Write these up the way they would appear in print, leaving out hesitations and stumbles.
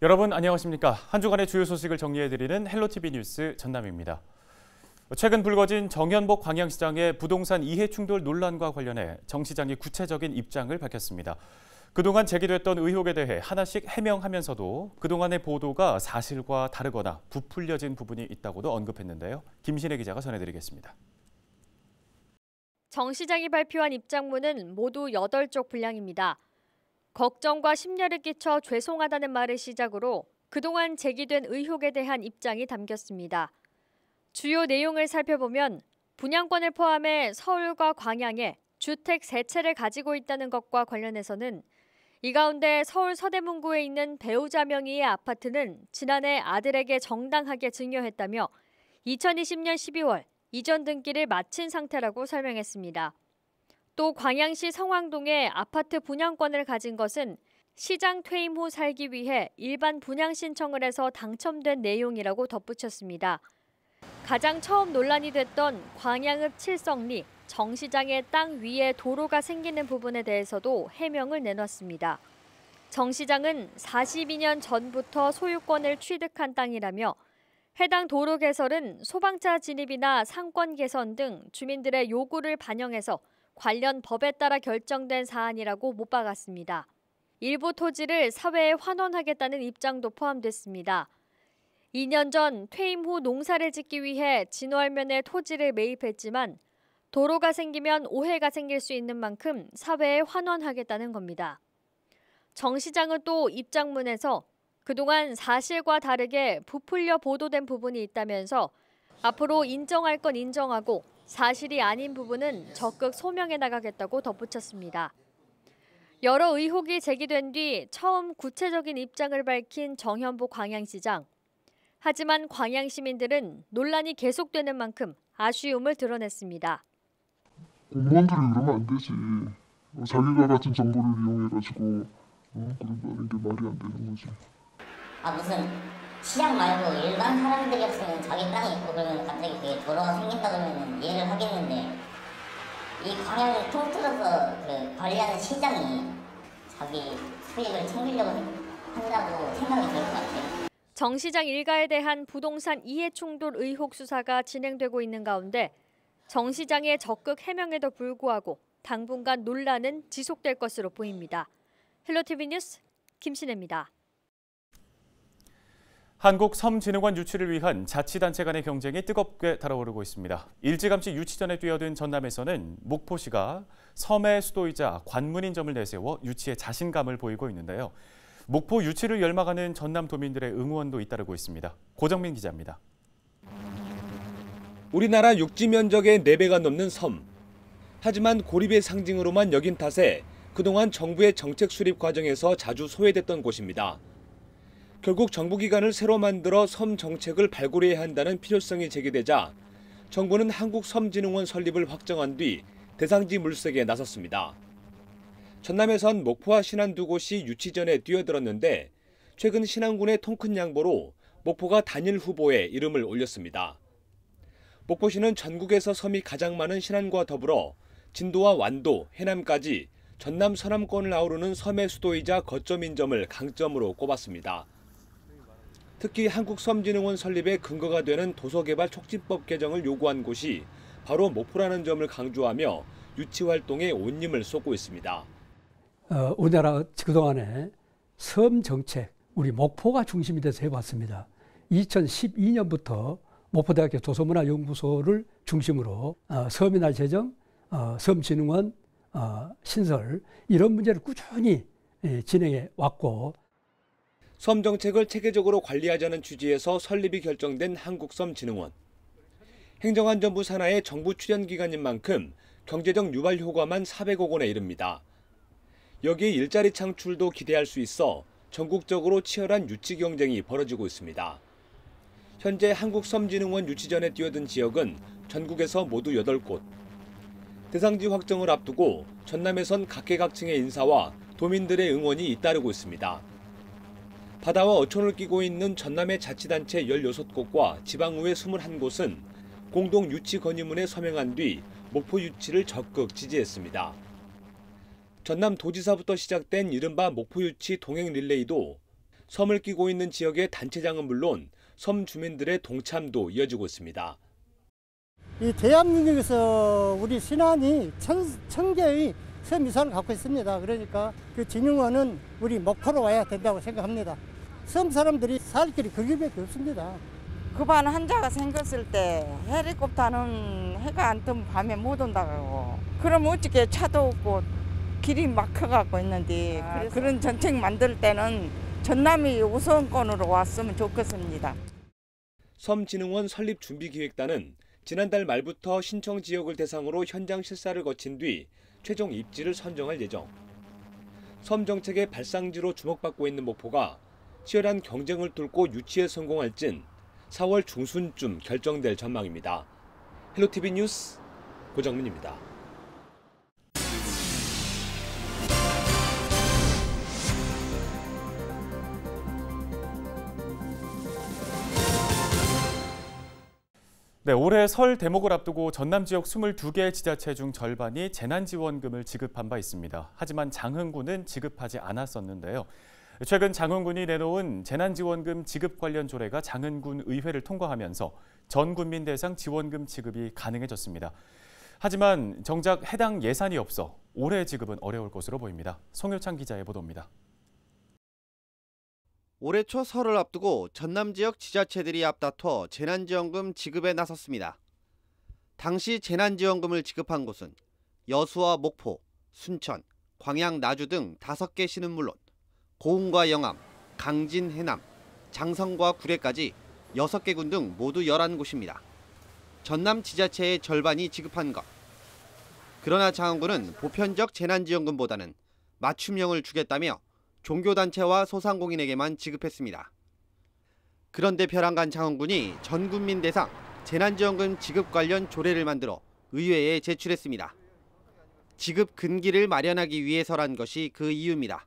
여러분 안녕하십니까? 한 주간의 주요 소식을 정리해드리는 헬로티비 뉴스 전남입니다. 최근 불거진 정현복 광양시장의 부동산 이해 충돌 논란과 관련해 정 시장이 구체적인 입장을 밝혔습니다. 그동안 제기됐던 의혹에 대해 하나씩 해명하면서도 그동안의 보도가 사실과 다르거나 부풀려진 부분이 있다고도 언급했는데요. 김신혜 기자가 전해드리겠습니다. 정 시장이 발표한 입장문은 모두 8쪽 분량입니다. 걱정과 심려를 끼쳐 죄송하다는 말을 시작으로 그동안 제기된 의혹에 대한 입장이 담겼습니다. 주요 내용을 살펴보면 분양권을 포함해 서울과 광양에 주택 3채를 가지고 있다는 것과 관련해서는 이 가운데 서울 서대문구에 있는 배우자 명의의 아파트는 지난해 아들에게 정당하게 증여했다며 2020년 12월 이전 등기를 마친 상태라고 설명했습니다. 또 광양시 성왕동에 아파트 분양권을 가진 것은 시장 퇴임 후 살기 위해 일반 분양 신청을 해서 당첨된 내용이라고 덧붙였습니다. 가장 처음 논란이 됐던 광양읍 칠성리 정 시장의 땅 위에 도로가 생기는 부분에 대해서도 해명을 내놨습니다. 정 시장은 42년 전부터 소유권을 취득한 땅이라며 해당 도로 개설은 소방차 진입이나 상권 개선 등 주민들의 요구를 반영해서 관련 법에 따라 결정된 사안이라고 못 박았습니다. 일부 토지를 사회에 환원하겠다는 입장도 포함됐습니다. 2년 전 퇴임 후 농사를 짓기 위해 진월면에 토지를 매입했지만 도로가 생기면 오해가 생길 수 있는 만큼 사회에 환원하겠다는 겁니다. 정 시장은 또 입장문에서 그동안 사실과 다르게 부풀려 보도된 부분이 있다면서 앞으로 인정할 건 인정하고 사실이 아닌 부분은 적극 소명해 나가겠다고 덧붙였습니다. 여러 의혹이 제기된 뒤 처음 구체적인 입장을 밝힌 정현복 광양시장. 하지만 광양 시민들은 논란이 계속되는 만큼 아쉬움을 드러냈습니다. 공무원들이 그러면 안 되지. 자기가 가진 정보를 이용해가지고 그런다는 게 말이 안 되는 거지. 무슨 시장 말고 일반 사람들이었으면 자기 땅이 있고 그러면 갑자기 그게 도로가 생긴다 그러면 이해를 하겠는데 이 광양을 통틀어서 그 관리하는 시장이 자기 수익을 챙기려고 한다고 생각이 들 것 같아요. 정 시장 일가에 대한 부동산 이해 충돌 의혹 수사가 진행되고 있는 가운데 정 시장의 적극 해명에도 불구하고 당분간 논란은 지속될 것으로 보입니다. 헬로티비 뉴스 김신혜입니다. 한국섬진흥원 유치를 위한 자치단체 간의 경쟁이 뜨겁게 달아오르고 있습니다. 일찌감치 유치전에 뛰어든 전남에서는 목포시가 섬의 수도이자 관문인 점을 내세워 유치에 자신감을 보이고 있는데요. 목포 유치를 열망하는 전남도민들의 응원도 잇따르고 있습니다. 고정민 기자입니다. 우리나라 육지 면적의 4배가 넘는 섬. 하지만 고립의 상징으로만 여긴 탓에 그동안 정부의 정책 수립 과정에서 자주 소외됐던 곳입니다. 결국 정부기관을 새로 만들어 섬 정책을 발굴해야 한다는 필요성이 제기되자 정부는 한국섬진흥원 설립을 확정한 뒤 대상지 물색에 나섰습니다. 전남에선 목포와 신안 두 곳이 유치전에 뛰어들었는데 최근 신안군의 통큰 양보로 목포가 단일 후보에 이름을 올렸습니다. 목포시는 전국에서 섬이 가장 많은 신안과 더불어 진도와 완도, 해남까지 전남 서남권을 아우르는 섬의 수도이자 거점인 점을 강점으로 꼽았습니다. 특히 한국섬진흥원 설립의 근거가 되는 도서개발 촉진법 개정을 요구한 곳이 바로 목포라는 점을 강조하며 유치 활동에 온 힘을 쏟고 있습니다. 우리나라 그동안에 섬 정책, 우리 목포가 중심이 돼서 해왔습니다. 2012년부터 목포대학교 도서문화연구소를 중심으로 섬이날 제정, 섬진흥원 신설 이런 문제를 꾸준히 진행해 왔고 섬 정책을 체계적으로 관리하자는 취지에서 설립이 결정된 한국섬진흥원. 행정안전부 산하의 정부 출연기관인 만큼 경제적 유발 효과만 400억 원에 이릅니다. 여기에 일자리 창출도 기대할 수 있어 전국적으로 치열한 유치 경쟁이 벌어지고 있습니다. 현재 한국섬진흥원 유치전에 뛰어든 지역은 전국에서 모두 8곳. 대상지 확정을 앞두고 전남에선 각계각층의 인사와 도민들의 응원이 잇따르고 있습니다. 바다와 어촌을 끼고 있는 전남의 자치단체 16곳과 지방의회 21곳은 공동 유치 건의문에 서명한 뒤 목포 유치를 적극 지지했습니다. 전남 도지사부터 시작된 이른바 목포 유치 동행 릴레이도 섬을 끼고 있는 지역의 단체장은 물론 섬 주민들의 동참도 이어지고 있습니다. 이 대한민국에서 우리 신안이 천 개의 섬 이상을 갖고 있습니다. 그러니까 그 진흥원은 우리 목포로 와야 된다고 생각합니다. 섬 사람들이 살 길이 거기밖에 없습니다. 급한 환자가 생겼을 때 헬리콥터는 해가 안 뜨면 밤에 못 온다고. 그럼 어떻게 차도 없고 길이 막혀가고 있는데 그런 정책 만들 때는 전남이 우선권으로 왔으면 좋겠습니다. 섬진흥원 설립준비기획단은 지난달 말부터 신청 지역을 대상으로 현장 실사를 거친 뒤 최종 입지를 선정할 예정. 섬 정책의 발상지로 주목받고 있는 목포가 치열한 경쟁을 뚫고 유치에 성공할진 4월 중순쯤 결정될 전망입니다. 헬로티비 뉴스 고정민입니다. 네, 올해 설 대목을 앞두고 전남 지역 22개 지자체 중 절반이 재난지원금을 지급한 바 있습니다. 하지만 장흥군은 지급하지 않았었는데요. 최근 장흥군이 내놓은 재난지원금 지급 관련 조례가 장흥군 의회를 통과하면서 전 군민 대상 지원금 지급이 가능해졌습니다. 하지만 정작 해당 예산이 없어 올해 지급은 어려울 것으로 보입니다. 송효창 기자의 보도입니다. 올해 초 설을 앞두고 전남 지역 지자체들이 앞다퉈 재난지원금 지급에 나섰습니다. 당시 재난지원금을 지급한 곳은 여수와 목포, 순천, 광양, 나주 등 5개 시는 물론 고흥과 영암, 강진, 해남, 장성과 구례까지 6개 군 등 모두 11곳입니다. 전남 지자체의 절반이 지급한 것. 그러나 장흥군은 보편적 재난지원금보다는 맞춤형을 주겠다며 종교단체와 소상공인에게만 지급했습니다. 그런데 벼랑간 장흥군이 전국민 대상 재난지원금 지급 관련 조례를 만들어 의회에 제출했습니다. 지급 근기를 마련하기 위해서란 것이 그 이유입니다.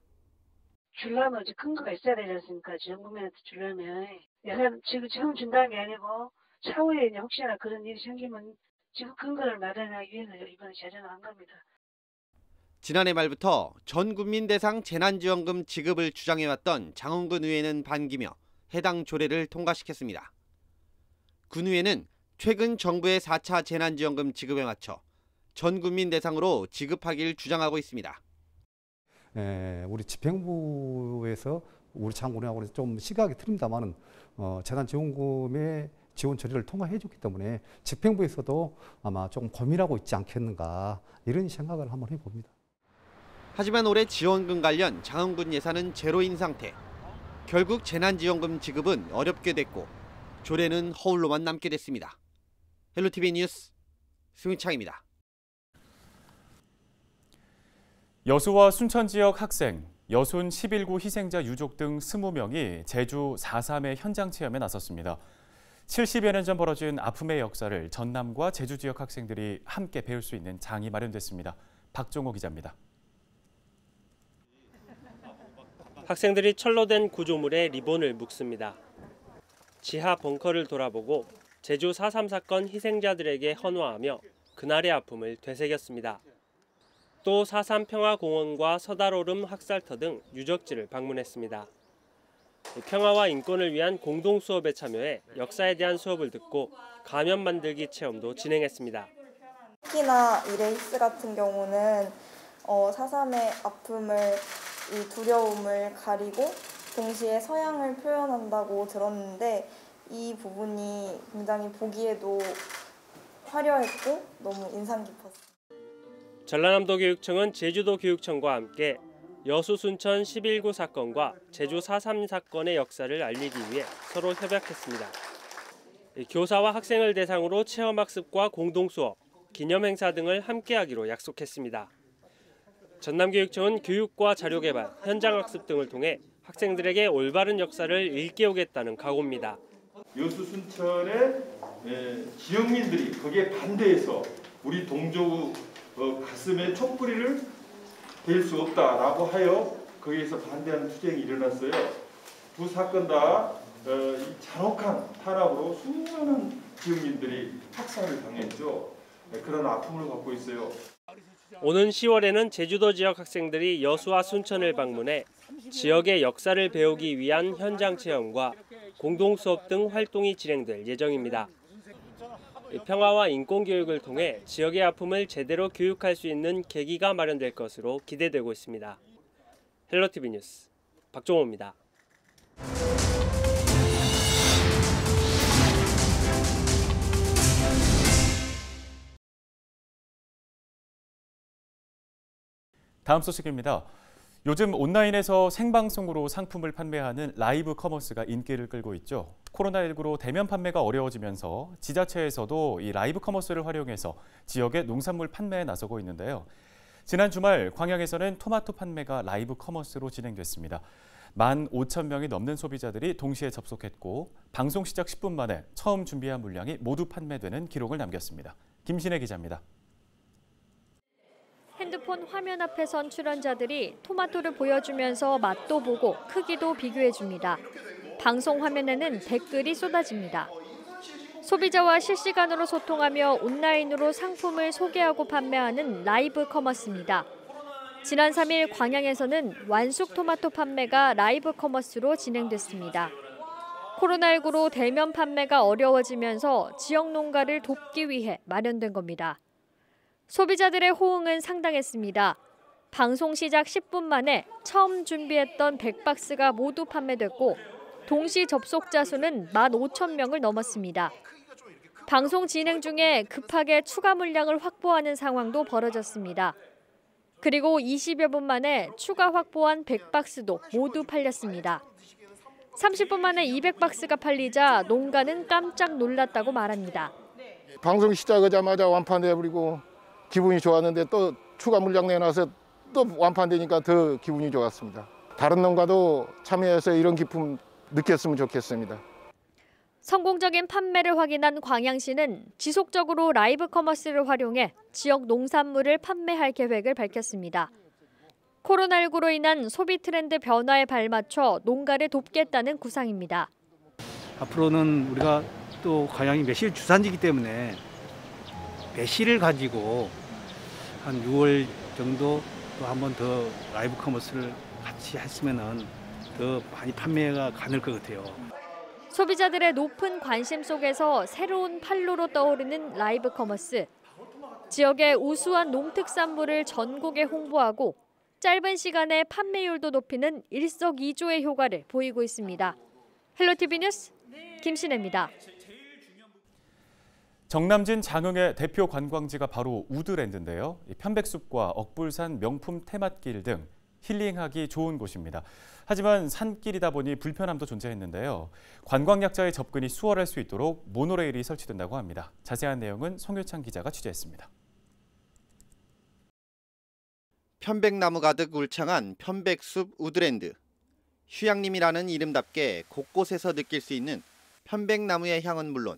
주려면 어제 근거가 있어야 되지 않습니까? 전 국민한테 주려면 예산 지금 준다는 게 아니고 차후에 이제 혹시나 그런 일이 생기면 지급 근거를 마련하기 위해서 이번에 제정을 한 겁니다. 지난해 말부터 전 국민 대상 재난지원금 지급을 주장해왔던 장흥군 의회는 반기며 해당 조례를 통과시켰습니다. 군의회는 최근 정부의 4차 재난지원금 지급에 맞춰 전 국민 대상으로 지급하기를 주장하고 있습니다. 우리 집행부에서 우리 장군하고 좀 시각이 틀립니다만은 재난지원금의 지원 처리를 통과해줬기 때문에 집행부에서도 아마 조금 고민하고 있지 않겠는가 이런 생각을 한번 해봅니다. 하지만 올해 지원금 관련 장흥군 예산은 제로인 상태. 결국 재난지원금 지급은 어렵게 됐고 조례는 허울로만 남게 됐습니다. 헬로티비 뉴스 송희창입니다. 여수와 순천 지역 학생, 여순 11구 희생자 유족 등 20명이 제주 4.3의 현장 체험에 나섰습니다. 70여 년 전 벌어진 아픔의 역사를 전남과 제주 지역 학생들이 함께 배울 수 있는 장이 마련됐습니다. 박종호 기자입니다. 학생들이 철로 된 구조물에 리본을 묶습니다. 지하 벙커를 돌아보고 제주 4.3 사건 희생자들에게 헌화하며 그날의 아픔을 되새겼습니다. 또 4.3 평화공원과 서달오름 학살터 등 유적지를 방문했습니다. 평화와 인권을 위한 공동 수업에 참여해 역사에 대한 수업을 듣고 가면 만들기 체험도 진행했습니다. 특히나 이 레이스 같은 경우는 4.3의 아픔을, 이 두려움을 가리고 동시에 서양을 표현한다고 들었는데 이 부분이 굉장히 보기에도 화려했고 너무 인상 깊었어요. 전라남도 교육청은 제주도 교육청과 함께 여수 순천 11구 사건과 제주 4.3 사건의 역사를 알리기 위해 서로 협약했습니다. 교사와 학생을 대상으로 체험학습과 공동수업, 기념행사 등을 함께하기로 약속했습니다. 전남교육청은 교육과 자료개발, 현장학습 등을 통해 학생들에게 올바른 역사를 일깨우겠다는 각오입니다. 여수 순천의 지역민들이 거기에 반대해서 우리 동조 가슴에 촛불이를 댈 수 없다라고 하여 거기에서 반대하는 투쟁이 일어났어요. 두 사건 다 잔혹한 탄압으로 수많은 지역민들이 학살을 당했죠. 그런 아픔을 갖고 있어요. 오는 10월에는 제주도 지역 학생들이 여수와 순천을 방문해 지역의 역사를 배우기 위한 현장 체험과 공동 수업 등 활동이 진행될 예정입니다. 평화와 인권 교육을 통해 지역의 아픔을 제대로 교육할 수 있는 계기가 마련될 것으로 기대되고 있습니다. 헬로티비 뉴스 박종호입니다. 다음 소식입니다. 요즘 온라인에서 생방송으로 상품을 판매하는 라이브 커머스가 인기를 끌고 있죠. 코로나19로 대면 판매가 어려워지면서 지자체에서도 이 라이브 커머스를 활용해서 지역의 농산물 판매에 나서고 있는데요. 지난 주말 광양에서는 토마토 판매가 라이브 커머스로 진행됐습니다. 15,000명이 넘는 소비자들이 동시에 접속했고 방송 시작 10분 만에 처음 준비한 물량이 모두 판매되는 기록을 남겼습니다. 김신혜 기자입니다. 핸드폰 화면 앞에 선 출연자들이 토마토를 보여주면서 맛도 보고 크기도 비교해줍니다. 방송 화면에는 댓글이 쏟아집니다. 소비자와 실시간으로 소통하며 온라인으로 상품을 소개하고 판매하는 라이브 커머스입니다. 지난 3일 광양에서는 완숙 토마토 판매가 라이브 커머스로 진행됐습니다. 코로나19로 대면 판매가 어려워지면서 지역 농가를 돕기 위해 마련된 겁니다. 소비자들의 호응은 상당했습니다. 방송 시작 10분 만에 처음 준비했던 100박스가 모두 판매됐고 동시 접속자 수는 15,000명을 넘었습니다. 방송 진행 중에 급하게 추가 물량을 확보하는 상황도 벌어졌습니다. 그리고 20여 분 만에 추가 확보한 100박스도 모두 팔렸습니다. 30분 만에 200박스가 팔리자 농가는 깜짝 놀랐다고 말합니다. 방송 시작하자마자 완판돼버리고 기분이 좋았는데 또 추가 물량 내놔서 또 완판되니까 더 기분이 좋았습니다. 다른 농가도 참여해서 이런 기쁨 느꼈으면 좋겠습니다. 성공적인 판매를 확인한 광양시는 지속적으로 라이브 커머스를 활용해 지역 농산물을 판매할 계획을 밝혔습니다. 코로나19로 인한 소비 트렌드 변화에 발맞춰 농가를 돕겠다는 구상입니다. 앞으로는 우리가 또 광양이 매실 주산지이기 때문에 매실을 가지고 한 6월 정도 또 한 번 더 라이브 커머스를 같이 했으면은 더 많이 판매가 가능할 것 같아요. 소비자들의 높은 관심 속에서 새로운 판로로 떠오르는 라이브 커머스. 지역의 우수한 농특산물을 전국에 홍보하고 짧은 시간에 판매율도 높이는 일석이조의 효과를 보이고 있습니다. 헬로티비 뉴스 김신혜입니다. 정남진 장흥의 대표 관광지가 바로 우드랜드인데요. 편백숲과 억불산 명품 테마길 등 힐링하기 좋은 곳입니다. 하지만 산길이다 보니 불편함도 존재했는데요. 관광약자의 접근이 수월할 수 있도록 모노레일이 설치된다고 합니다. 자세한 내용은 송효창 기자가 취재했습니다. 편백나무 가득 울창한 편백숲 우드랜드. 휴양림이라는 이름답게 곳곳에서 느낄 수 있는 편백나무의 향은 물론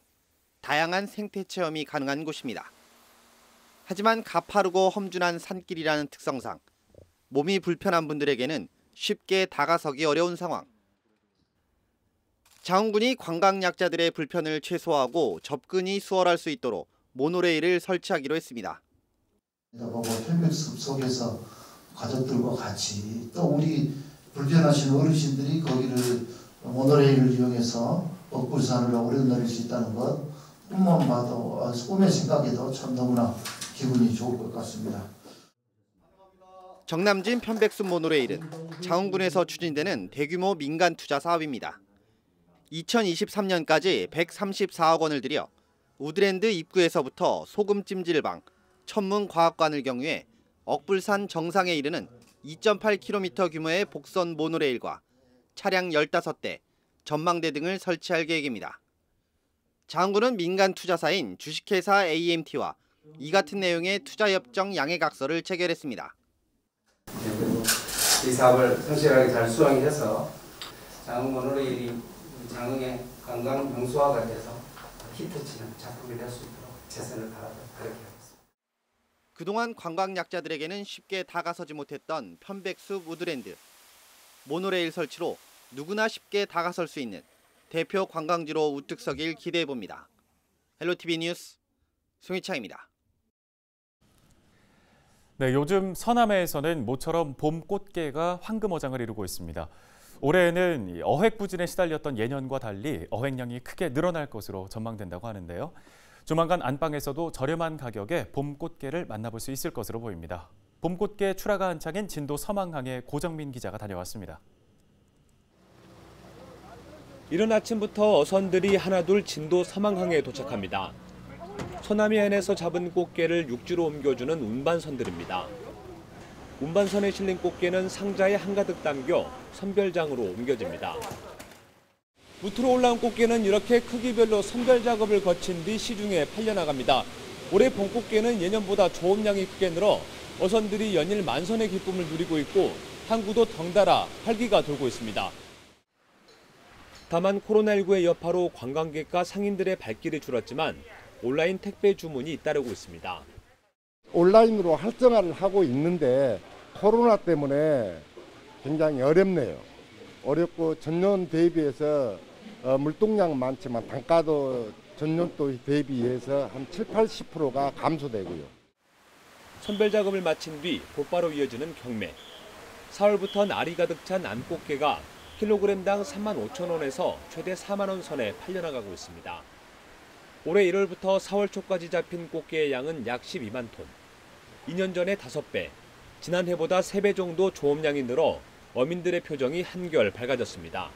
다양한 생태 체험이 가능한 곳입니다. 하지만 가파르고 험준한 산길이라는 특성상 몸이 불편한 분들에게는 쉽게 다가서기 어려운 상황. 장흥군이 관광약자들의 불편을 최소화하고 접근이 수월할 수 있도록 모노레일을 설치하기로 했습니다. 편백숲 속에서 가족들과 같이 또 우리 불편하신 어르신들이 거기를 모노레일을 이용해서 억불산을 오르내릴 수 있다는 것 꿈만 봐도 꿈의 생각에도 참 너무나 기분이 좋을 것 같습니다. 정남진 편백숲 모노레일은 장흥군에서 추진되는 대규모 민간 투자 사업입니다. 2023년까지 134억 원을 들여 우드랜드 입구에서부터 소금찜질방, 천문과학관을 경유해 억불산 정상에 이르는 2.8km 규모의 복선 모노레일과 차량 15대, 전망대 등을 설치할 계획입니다. 장흥군은 민간 투자사인 주식회사 AMT와 이 같은 내용의 투자협정 양해각서를 체결했습니다. 이 사업을 성실하게 잘 수행해서 장흥 모노레일이 장흥의 관광 명소화가 돼서 히트치는 작품이 될 수 있도록 최선을 다하도록 그렇게 하겠습니다. 그동안 관광약자들에게는 쉽게 다가서지 못했던 편백숲 우드랜드. 모노레일 설치로 누구나 쉽게 다가설 수 있는 대표 관광지로 우뚝 서길 기대해봅니다. 헬로티비 뉴스 송희창입니다. 네, 요즘 서남해에서는 모처럼 봄 꽃게가 황금어장을 이루고 있습니다. 올해에는 어획 부진에 시달렸던 예년과 달리 어획량이 크게 늘어날 것으로 전망된다고 하는데요. 조만간 안방에서도 저렴한 가격에 봄 꽃게를 만나볼 수 있을 것으로 보입니다. 봄 꽃게 출하가 한창인 진도 서망항에 고정민 기자가 다녀왔습니다. 이른 아침부터 어선들이 하나둘 진도 서망항에 도착합니다. 서남해 안에서 잡은 꽃게를 육지로 옮겨주는 운반선들입니다. 운반선에 실린 꽃게는 상자에 한가득 담겨 선별장으로 옮겨집니다. 무트로 올라온 꽃게는 이렇게 크기별로 선별 작업을 거친 뒤 시중에 팔려나갑니다. 올해 봄꽃게는 예년보다 조업량이 크게 늘어 어선들이 연일 만선의 기쁨을 누리고 있고 항구도 덩달아 활기가 돌고 있습니다. 다만 코로나19의 여파로 관광객과 상인들의 발길이 줄었지만 온라인 택배 주문이 잇따르고 있습니다. 온라인으로 활성화를 하고 있는데 코로나 때문에 굉장히 어렵네요. 어렵고 전년 대비해서 물동량은 많지만 단가도 전년도 대비해서 한 70~80%가 감소되고요. 선별 작업을 마친 뒤 곧바로 이어지는 경매. 4월부터는 알이 가득 찬 암꽃게가 킬로그램당 35,000원에서 최대 4만 원 선에 팔려나가고 있습니다. 올해 1월부터 4월 초까지 잡힌 꽃게의 양은 약 12만 톤. 2년 전의 5배, 지난해보다 3배 정도 조업량이 늘어 어민들의 표정이 한결 밝아졌습니다.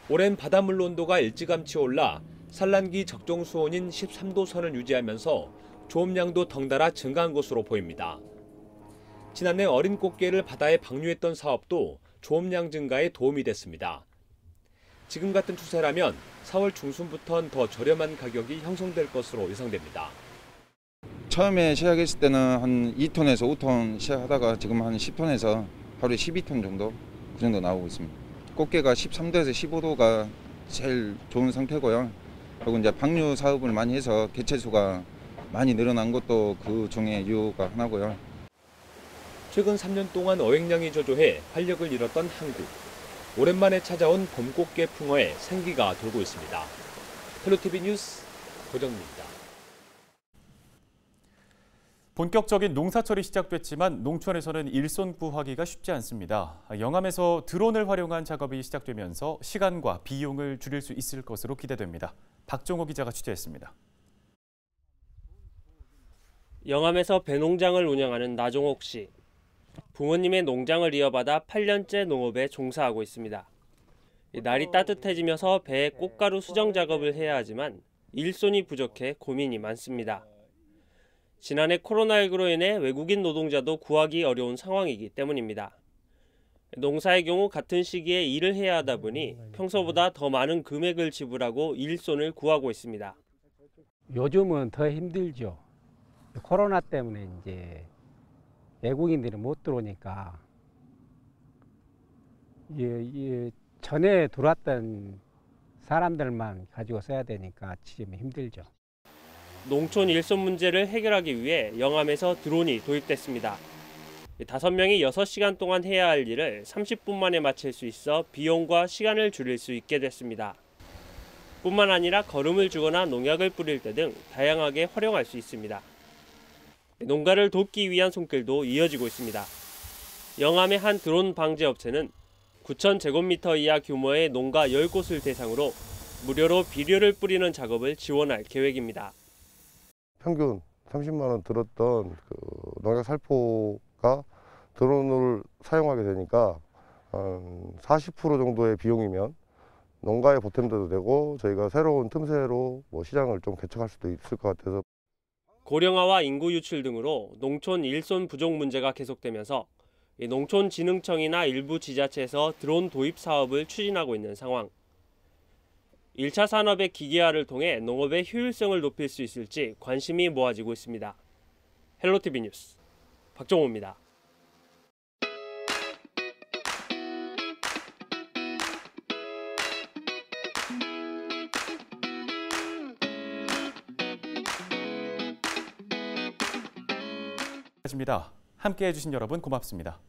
올해는 바닷물 온도가 일찌감치 올라 산란기 적정 수온인 13도 선을 유지하면서 조업량도 덩달아 증가한 것으로 보입니다. 지난해 어린 꽃게를 바다에 방류했던 사업도 조업량 증가에 도움이 됐습니다. 지금 같은 추세라면 4월 중순부터는 더 저렴한 가격이 형성될 것으로 예상됩니다. 처음에 시작했을 때는 한 2톤에서 5톤 시작하다가 지금 한 10톤에서 하루에 12톤 정도 그 정도 나오고 있습니다. 꽃게가 13도에서 15도가 제일 좋은 상태고요. 그리고 이제 방류 사업을 많이 해서 개체수가 많이 늘어난 것도 그 중에 이유가 하나고요. 최근 3년 동안 어획량이 저조해 활력을 잃었던 한국. 오랜만에 찾아온 봄꽃게 풍어에 생기가 돌고 있습니다. 헬로티비 뉴스 고정민입니다. 본격적인 농사철이 시작됐지만 농촌에서는 일손 구하기가 쉽지 않습니다. 영암에서 드론을 활용한 작업이 시작되면서 시간과 비용을 줄일 수 있을 것으로 기대됩니다. 박종호 기자가 취재했습니다. 영암에서 배농장을 운영하는 나종옥 씨. 부모님의 농장을 이어받아 8년째 농업에 종사하고 있습니다. 날이 따뜻해지면서 배에 꽃가루 수정 작업을 해야 하지만 일손이 부족해 고민이 많습니다. 지난해 코로나19로 인해 외국인 노동자도 구하기 어려운 상황이기 때문입니다. 농사의 경우 같은 시기에 일을 해야 하다 보니 평소보다 더 많은 금액을 지불하고 일손을 구하고 있습니다. 요즘은 더 힘들죠. 코로나 때문에 이제 외국인들이 못 들어오니까 전에 들어왔던 사람들만 가지고 써야 되니까 지금 힘들죠. 농촌 일손 문제를 해결하기 위해 영암에서 드론이 도입됐습니다. 5명이 6시간 동안 해야 할 일을 30분 만에 마칠 수 있어 비용과 시간을 줄일 수 있게 됐습니다. 뿐만 아니라 거름을 주거나 농약을 뿌릴 때 등 다양하게 활용할 수 있습니다. 농가를 돕기 위한 손길도 이어지고 있습니다. 영암의 한 드론 방제 업체는 9,000제곱미터 이하 규모의 농가 10곳을 대상으로 무료로 비료를 뿌리는 작업을 지원할 계획입니다. 평균 30만 원 들었던 그 농약 살포가 드론을 사용하게 되니까 한 40% 정도의 비용이면 농가에 보탬도 되고 저희가 새로운 틈새로 시장을 좀 개척할 수도 있을 것 같아서. 고령화와 인구 유출 등으로 농촌 일손 부족 문제가 계속되면서 농촌진흥청이나 일부 지자체에서 드론 도입 사업을 추진하고 있는 상황. 1차 산업의 기계화를 통해 농업의 효율성을 높일 수 있을지 관심이 모아지고 있습니다. 헬로티비 뉴스 박종호입니다. 함께해 주신 여러분 고맙습니다.